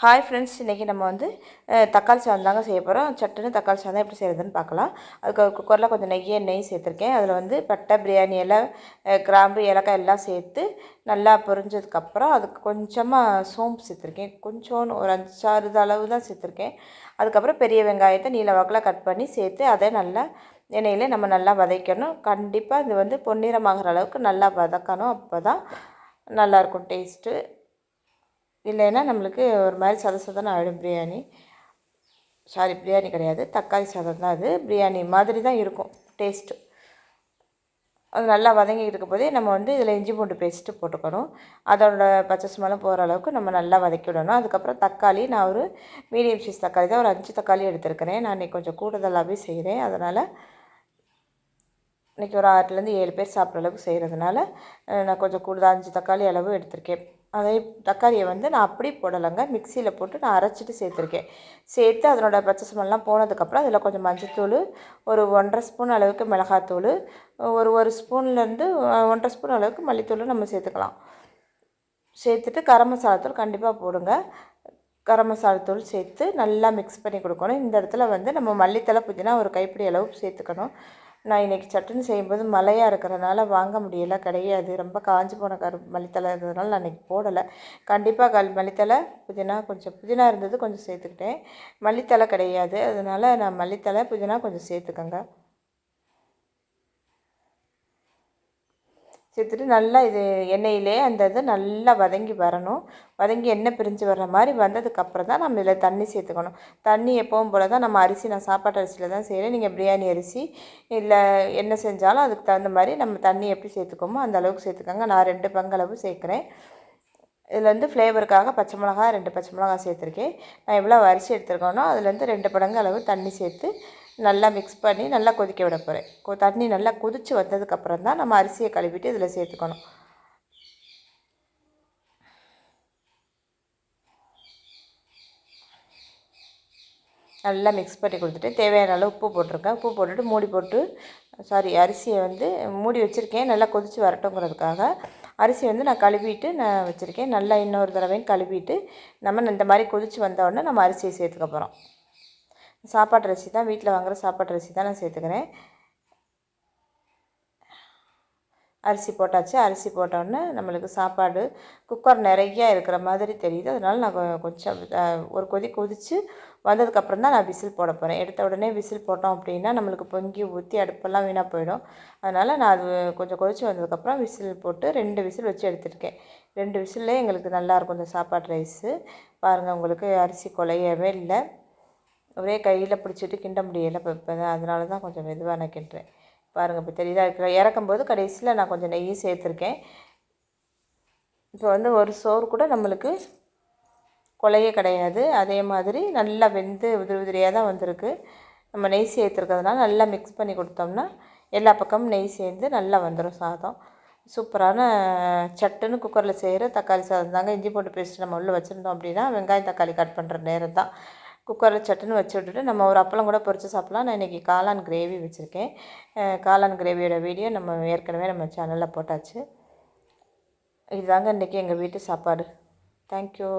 Hi friends, இன்றைக்கி நம்ம வந்து தக்காளி சாதம் தாங்க செய்ய போகிறோம். சட்டுன்னு தக்காளி சாதம் எப்படி செய்கிறதுன்னு பார்க்கலாம். அதுக்கு குக்கரில் கொஞ்சம் நெய் சேர்த்துருக்கேன். அதில் வந்து பட்டை, பிரியாணி இலை, கிராம்பு, ஏலக்காய் எல்லாம் சேர்த்து நல்லா பொரிஞ்சதுக்கப்புறம் அதுக்கு கொஞ்சமாக சோம்பு சேர்த்துருக்கேன். கொஞ்சோன்னு ஒரு 5-6 அளவு தான் சேர்த்துருக்கேன். அதுக்கப்புறம் பெரிய வெங்காயத்தை நீல வாக்கில் கட் பண்ணி சேர்த்து அதை நல்லா எண்ணெயில் நம்ம நல்லா வதக்கணும். கண்டிப்பாக இது வந்து பொன்னிறமாகிற அளவுக்கு நல்லா வதக்கணும். அப்போ தான் நல்லாயிருக்கும் டேஸ்ட்டு. இல்லைன்னா நம்மளுக்கு ஒரு மாதிரி சதன்னு ஆகிடும் பிரியாணி. பிரியாணி கிடையாது, தக்காளி சாதம் தான். அது பிரியாணி மாதிரி தான் இருக்கும் டேஸ்ட்டு. அது நல்லா வதங்கிட்டு இருக்கும் போதே நம்ம வந்து இதில் இஞ்சி பூண்டு பேஸ்ட்டு போட்டுக்கணும். அதோட பச்சை ஸ்மெல்லும் போகிற அளவுக்கு நம்ம நல்லா வதக்கி விடணும். அதுக்கப்புறம் தக்காளி, நான் ஒரு மீடியம் சைஸ் தக்காளி தான், ஒரு 5 தக்காளி எடுத்துருக்கிறேன். நான் இன்றைக்கி கொஞ்சம் கூடுதலாகவே செய்கிறேன். அதனால் இன்றைக்கி ஒரு 6லேருந்து 7 பேர் சாப்பிட்ற அளவுக்கு செய்கிறதுனால நான் கொஞ்சம் கூடுதல் 5 தக்காளி அளவு எடுத்திருக்கேன். அதே தக்காளியை வந்து நான் அப்படி போடலைங்க, மிக்சியில் போட்டு நான் அரைச்சிட்டு சேர்த்துருக்கேன். சேர்த்து அதனோட பச்சை ஸ்மெல்லாம் போனதுக்கப்புறம் அதில் கொஞ்சம் மஞ்சத்தூள், ஒரு 1½ ஸ்பூன் அளவுக்கு மிளகாத்தூள், ஒரு ஸ்பூன்லேருந்து 1½ ஸ்பூன் அளவுக்கு மல்லித்தூளும் நம்ம சேர்த்துக்கலாம். சேர்த்துட்டு கரம் மசாலாத்தூள் கண்டிப்பாக போடுங்க. கரம் மசாலாத்தூள் சேர்த்து நல்லா மிக்ஸ் பண்ணி கொடுக்கணும். இந்த இடத்துல வந்து நம்ம மல்லித்தலை, புதினா ஒரு கைப்பிடி அளவு சேர்த்துக்கணும். நான் இன்றைக்கி சட்னி செய்யும்போது மழையாக இருக்கிறனால வாங்க முடியலை, கிடையாது. ரொம்ப காஞ்சி போன மல்லித்தலை இருந்ததுனால நான் இன்றைக்கி போடலை. கண்டிப்பாக மல்லித்தலை, புதினா, கொஞ்சம் புதினா இருந்தது கொஞ்சம் சேர்த்துக்கிட்டேன். மல்லித்தலை கிடையாது, அதனால் நான் மல்லித்தலை, புதினா கொஞ்சம் சேர்த்துக்கோங்க. சேர்த்துட்டு நல்லா இது எண்ணெயிலே அந்த இது நல்லா வதங்கி வரணும். வதங்கி எண்ணெய் பிரிஞ்சு வர்ற மாதிரி வந்ததுக்கப்புறம் தான் நம்ம இதில் தண்ணி சேர்த்துக்கணும். தண்ணி எப்பவும் போல் தான் நம்ம அரிசி, நான் சாப்பாட்டு அரிசியில் தான் செய்கிறேன். நீங்கள் பிரியாணி அரிசி இல்லை என்ன செஞ்சாலும் அதுக்கு தகுந்த மாதிரி நம்ம தண்ணி எப்படி சேர்த்துக்கோமோ அந்த அளவுக்கு சேர்த்துக்கோங்க. நான் 2 பங்களவு சேர்க்குறேன். இதில் வந்து ஃப்ளேவருக்காக பச்சை மிளகா, 2 பச்சை மிளகா சேர்த்துருக்கேன். நான் எவ்வளோ அரிசி எடுத்துருக்கேனோ அதுலேருந்து 2 மடங்கு அளவு தண்ணி சேர்த்து நல்லா மிக்ஸ் பண்ணி நல்லா கொதிக்க விட போகிறேன். தண்ணி நல்லா கொதித்து வந்ததுக்கப்புறம் தான் நம்ம அரிசியை கழுவிட்டு இதில் சேர்த்துக்கணும். நல்லா மிக்ஸ் பண்ணி கொடுத்துட்டு தேவையான அளவு உப்பு போட்டிருக்கேன். உப்பு போட்டுட்டு மூடி போட்டு அரிசியை வந்து மூடி வச்சுருக்கேன். நல்லா கொதித்து வரட்டுங்கிறதுக்காக அரிசி வந்து நான் கழுவிட்டு நான் வச்சுருக்கேன். நல்லா இன்னொரு தடவையும் கழுவிட்டு நம்ம இந்த மாதிரி கொதித்து வந்தோடனே நம்ம அரிசியை சேர்த்துக்க போகிறோம். சாப்பாட்டு அரிசி தான், வீட்டில் வாங்குகிற சாப்பாட்டு அரிசி தான் நான் சேர்த்துக்கிறேன். அரிசி போட்டாச்சு. அரிசி போட்டோடனே நம்மளுக்கு சாப்பாடு குக்கர் நிறையா இருக்கிற மாதிரி தெரியுது. அதனால் நான் கொஞ்சம் ஒரு கொதித்து வந்ததுக்கப்புறம் தான் நான் விசில் போட போகிறேன். எடுத்த உடனே விசில் போட்டோம் அப்படின்னா நம்மளுக்கு பொங்கி ஊற்றி அடுப்பெல்லாம் வீணாக போயிடும். அதனால் நான் அது கொஞ்சம் கொதித்து வந்ததுக்கப்புறம் விசில் போட்டு 2 விசில் வச்சு எடுத்துருக்கேன். 2 விசில்லே எங்களுக்கு நல்லாயிருக்கும் இந்த சாப்பாடு ரைஸு. பாருங்கள், உங்களுக்கு அரிசி குலையவே இல்லை. ஒரே கையில் பிடிச்சிட்டு கிண்ட முடியலை. இப்போ அதனால தான் கொஞ்சம் மெதுவாக நான் கிண்டுறேன். பாருங்கள், இப்போ தெரியுதா? இறக்கும்போது கடைசியில் நான் கொஞ்சம் நெய்யும் சேர்த்துருக்கேன். இப்போ வந்து ஒரு சோறு கூட நம்மளுக்கு குலைய கிடையாது. அதே மாதிரி நல்லா வெந்து உதிரியாக தான் வந்திருக்கு. நம்ம நெய் சேர்த்துருக்கிறதுனால நல்லா மிக்ஸ் பண்ணி கொடுத்தோம்னா எல்லா பக்கமும் நெய் சேர்ந்து நல்லா வந்துடும் சாதம். சூப்பரான சட்டுன்னு குக்கரில் செய்கிற தக்காளி சாதம் தாங்க. இஞ்சி பூண்டு பேஸ்ட்டு நம்ம உள்ளே வச்சுருந்தோம் அப்படின்னா வெங்காயம் தக்காளி கட் பண்ணுற நேரம் தான். குக்கரில் சட்டுன்னு வச்சு விட்டுட்டு நம்ம ஒரு அப்பளம் கூட பொரித்து சாப்பிட்லாம். நான் இன்றைக்கி காளான் கிரேவி வச்சுருக்கேன். காளான் கிரேவியோட வீடியோ நம்ம ஏற்கனவே நம்ம சேனலில் போட்டாச்சு. இதுதாங்க இன்றைக்கி எங்கள் வீட்டு சாப்பாடு. தேங்க்யூ.